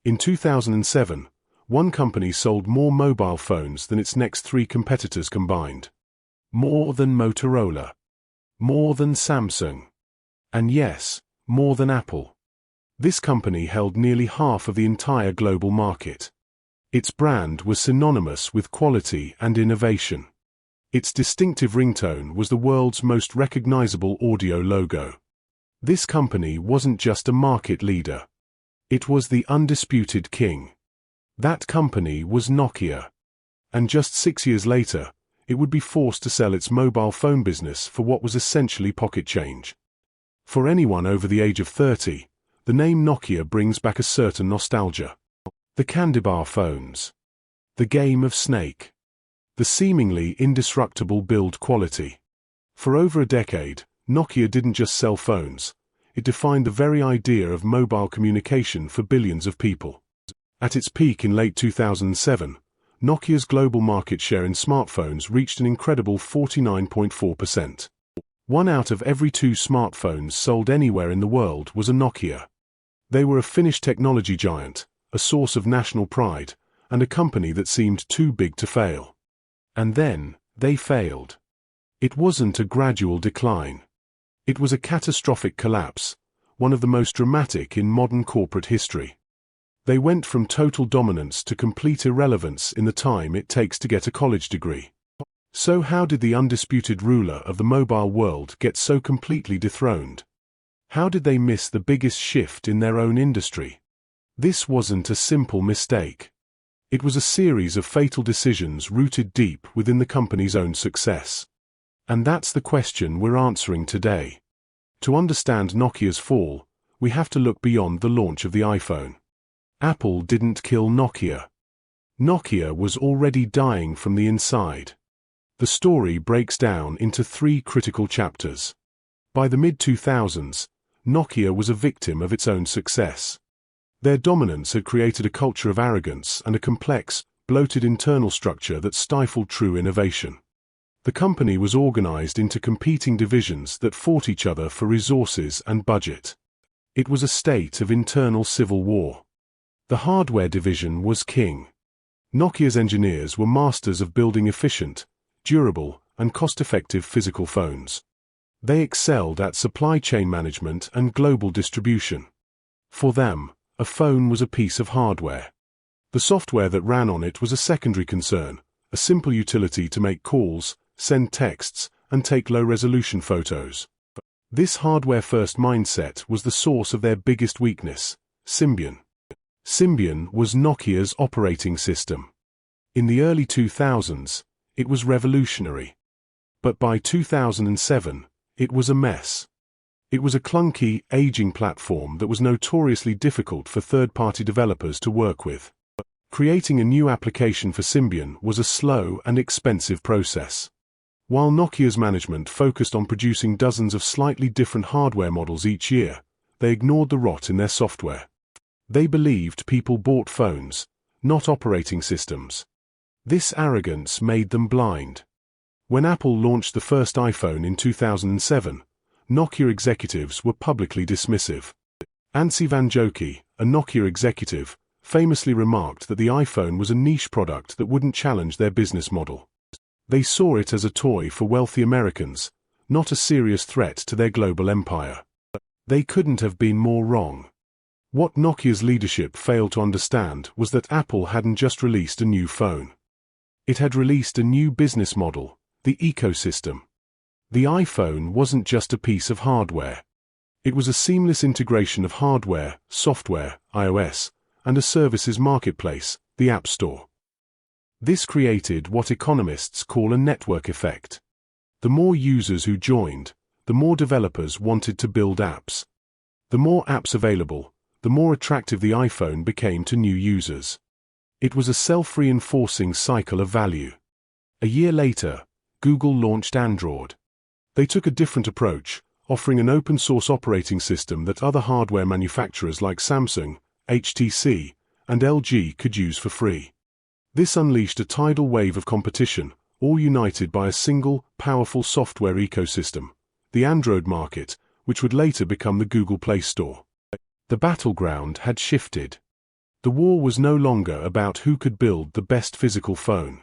In 2007, one company sold more mobile phones than its next three competitors combined. More than Motorola. More than Samsung. And yes, more than Apple. This company held nearly half of the entire global market. Its brand was synonymous with quality and innovation. Its distinctive ringtone was the world's most recognizable audio logo. This company wasn't just a market leader. It was the undisputed king. That company was Nokia. And just 6 years later, it would be forced to sell its mobile phone business for what was essentially pocket change. For anyone over the age of 30, the name Nokia brings back a certain nostalgia. The candy bar phones. The game of snake. The seemingly indestructible build quality. For over a decade, Nokia didn't just sell phones. It defined the very idea of mobile communication for billions of people. At its peak in late 2007, Nokia's global market share in smartphones reached an incredible 49.4%. 1 out of every 2 smartphones sold anywhere in the world was a Nokia. They were a Finnish technology giant, a source of national pride, and a company that seemed too big to fail. And then, they failed. It wasn't a gradual decline. It was a catastrophic collapse, one of the most dramatic in modern corporate history. They went from total dominance to complete irrelevance in the time it takes to get a college degree. So how did the undisputed ruler of the mobile world get so completely dethroned? How did they miss the biggest shift in their own industry? This wasn't a simple mistake. It was a series of fatal decisions rooted deep within the company's own success. And that's the question we're answering today. To understand Nokia's fall, we have to look beyond the launch of the iPhone. Apple didn't kill Nokia. Nokia was already dying from the inside. The story breaks down into 3 critical chapters. By the mid-2000s, Nokia was a victim of its own success. Their dominance had created a culture of arrogance and a complex, bloated internal structure that stifled true innovation. The company was organized into competing divisions that fought each other for resources and budget. It was a state of internal civil war. The hardware division was king. Nokia's engineers were masters of building efficient, durable, and cost-effective physical phones. They excelled at supply chain management and global distribution. For them, a phone was a piece of hardware. The software that ran on it was a secondary concern, a simple utility to make calls, send texts, and take low-resolution photos. This hardware-first mindset was the source of their biggest weakness, Symbian. Symbian was Nokia's operating system. In the early 2000s, it was revolutionary. But by 2007, it was a mess. It was a clunky, aging platform that was notoriously difficult for third-party developers to work with. Creating a new application for Symbian was a slow and expensive process. While Nokia's management focused on producing dozens of slightly different hardware models each year, they ignored the rot in their software. They believed people bought phones, not operating systems. This arrogance made them blind. When Apple launched the first iPhone in 2007, Nokia executives were publicly dismissive. Anssi Vanjoki, a Nokia executive, famously remarked that the iPhone was a niche product that wouldn't challenge their business model. They saw it as a toy for wealthy Americans, not a serious threat to their global empire. They couldn't have been more wrong. What Nokia's leadership failed to understand was that Apple hadn't just released a new phone. It had released a new business model, the ecosystem. The iPhone wasn't just a piece of hardware. It was a seamless integration of hardware, software, iOS, and a services marketplace, the App Store. This created what economists call a network effect. The more users who joined, the more developers wanted to build apps. The more apps available, the more attractive the iPhone became to new users. It was a self-reinforcing cycle of value. A year later, Google launched Android. They took a different approach, offering an open-source operating system that other hardware manufacturers like Samsung, HTC, and LG could use for free. This unleashed a tidal wave of competition, all united by a single, powerful software ecosystem, the Android market, which would later become the Google Play Store. The battleground had shifted. The war was no longer about who could build the best physical phone.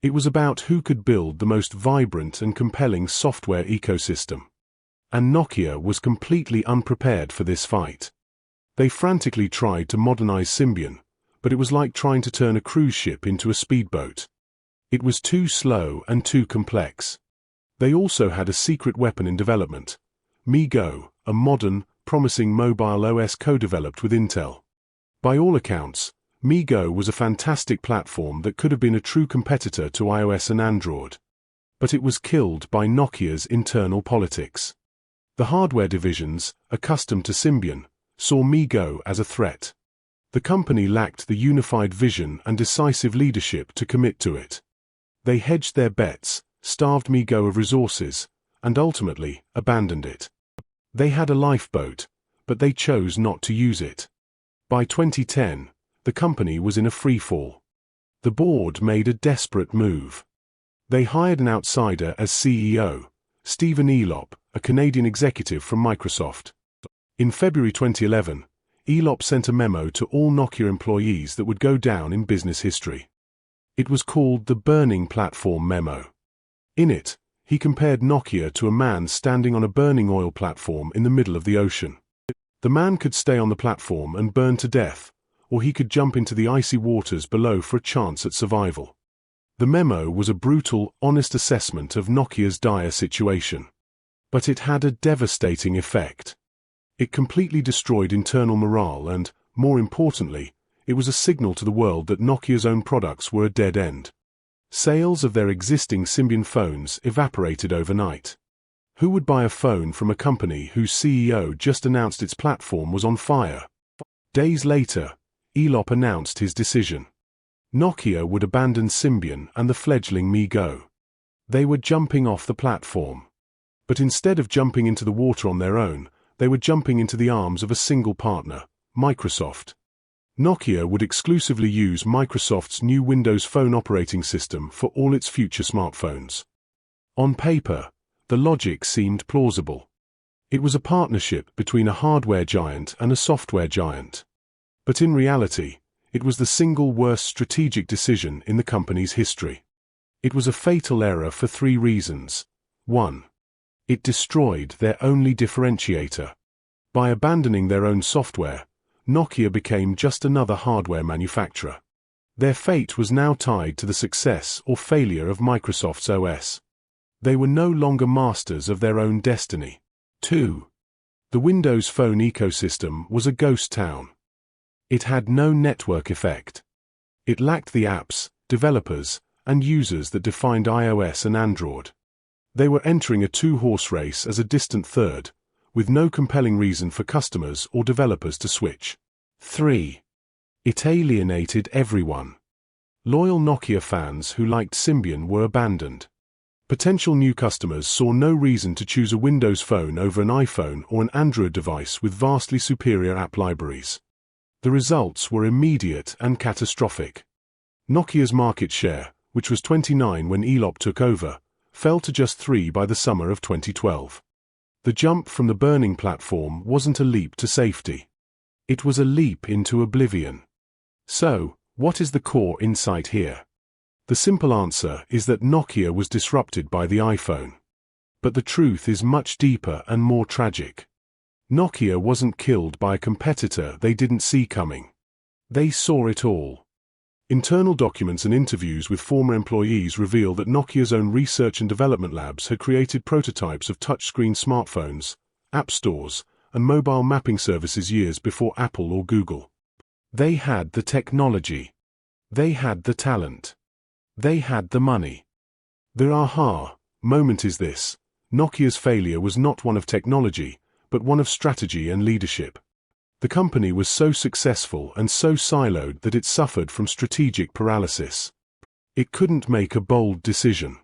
It was about who could build the most vibrant and compelling software ecosystem. And Nokia was completely unprepared for this fight. They frantically tried to modernize Symbian, but it was like trying to turn a cruise ship into a speedboat. It was too slow and too complex. They also had a secret weapon in development, MeeGo, a modern, promising mobile OS co-developed with Intel. By all accounts, MeeGo was a fantastic platform that could have been a true competitor to iOS and Android. But it was killed by Nokia's internal politics. The hardware divisions, accustomed to Symbian, saw MeeGo as a threat. The company lacked the unified vision and decisive leadership to commit to it. They hedged their bets, starved MeeGo of resources, and ultimately abandoned it. They had a lifeboat, but they chose not to use it. By 2010, the company was in a freefall. The board made a desperate move. They hired an outsider as CEO, Stephen Elop, a Canadian executive from Microsoft. In February 2011, Elop sent a memo to all Nokia employees that would go down in business history. It was called the Burning Platform Memo. In it, he compared Nokia to a man standing on a burning oil platform in the middle of the ocean. The man could stay on the platform and burn to death, or he could jump into the icy waters below for a chance at survival. The memo was a brutal, honest assessment of Nokia's dire situation. But it had a devastating effect. It completely destroyed internal morale and, more importantly, it was a signal to the world that Nokia's own products were a dead end. Sales of their existing Symbian phones evaporated overnight. Who would buy a phone from a company whose CEO just announced its platform was on fire? Days later, Elop announced his decision. Nokia would abandon Symbian and the fledgling MeeGo. They were jumping off the platform. But instead of jumping into the water on their own, they were jumping into the arms of a single partner, Microsoft. Nokia would exclusively use Microsoft's new Windows Phone operating system for all its future smartphones. On paper, the logic seemed plausible. It was a partnership between a hardware giant and a software giant. But in reality, it was the single worst strategic decision in the company's history. It was a fatal error for 3 reasons. 1. It destroyed their only differentiator. By abandoning their own software, Nokia became just another hardware manufacturer. Their fate was now tied to the success or failure of Microsoft's OS. They were no longer masters of their own destiny. 2. The Windows Phone ecosystem was a ghost town. It had no network effect. It lacked the apps, developers, and users that defined iOS and Android. They were entering a 2-horse race as a distant third, with no compelling reason for customers or developers to switch. 3. It alienated everyone. Loyal Nokia fans who liked Symbian were abandoned. Potential new customers saw no reason to choose a Windows Phone over an iPhone or an Android device with vastly superior app libraries. The results were immediate and catastrophic. Nokia's market share, which was 29 when Elop took over, fell to just 3 by the summer of 2012. The jump from the burning platform wasn't a leap to safety. It was a leap into oblivion. So, what is the core insight here? The simple answer is that Nokia was disrupted by the iPhone. But the truth is much deeper and more tragic. Nokia wasn't killed by a competitor they didn't see coming. They saw it all. Internal documents and interviews with former employees reveal that Nokia's own research and development labs had created prototypes of touchscreen smartphones, app stores, and mobile mapping services years before Apple or Google. They had the technology. They had the talent. They had the money. The aha moment is this: Nokia's failure was not one of technology, but one of strategy and leadership. The company was so successful and so siloed that it suffered from strategic paralysis. It couldn't make a bold decision.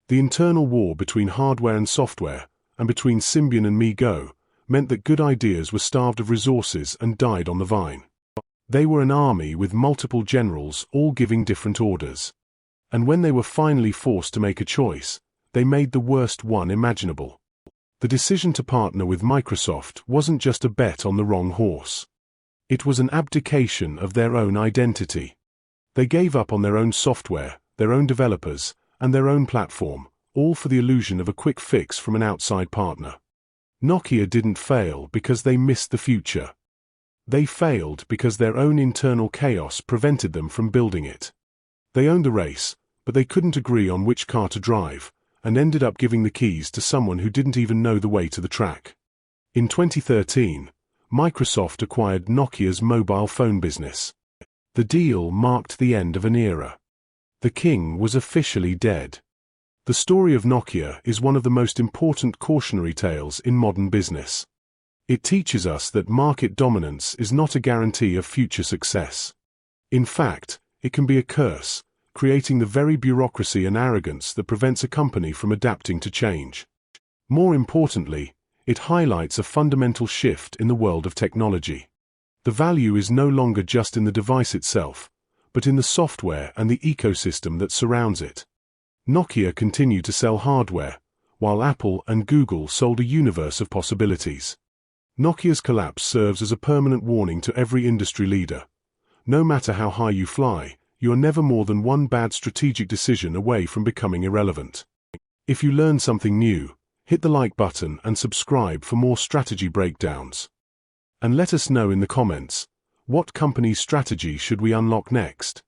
The internal war between hardware and software, and between Symbian and MeeGo, meant that good ideas were starved of resources and died on the vine. They were an army with multiple generals all giving different orders. And when they were finally forced to make a choice, they made the worst one imaginable. The decision to partner with Microsoft wasn't just a bet on the wrong horse. It was an abdication of their own identity. They gave up on their own software, their own developers, and their own platform, all for the illusion of a quick fix from an outside partner. Nokia didn't fail because they missed the future. They failed because their own internal chaos prevented them from building it. They owned the race, but they couldn't agree on which car to drive, and ended up giving the keys to someone who didn't even know the way to the track. In 2013, Microsoft acquired Nokia's mobile phone business. The deal marked the end of an era. The king was officially dead. The story of Nokia is one of the most important cautionary tales in modern business. It teaches us that market dominance is not a guarantee of future success. In fact, it can be a curse, creating the very bureaucracy and arrogance that prevents a company from adapting to change. More importantly, it highlights a fundamental shift in the world of technology. The value is no longer just in the device itself, but in the software and the ecosystem that surrounds it. Nokia continued to sell hardware, while Apple and Google sold a universe of possibilities. Nokia's collapse serves as a permanent warning to every industry leader. No matter how high you fly, you are never more than one bad strategic decision away from becoming irrelevant. If you learn something new, hit the like button and subscribe for more strategy breakdowns. And let us know in the comments, what company's strategy should we unlock next?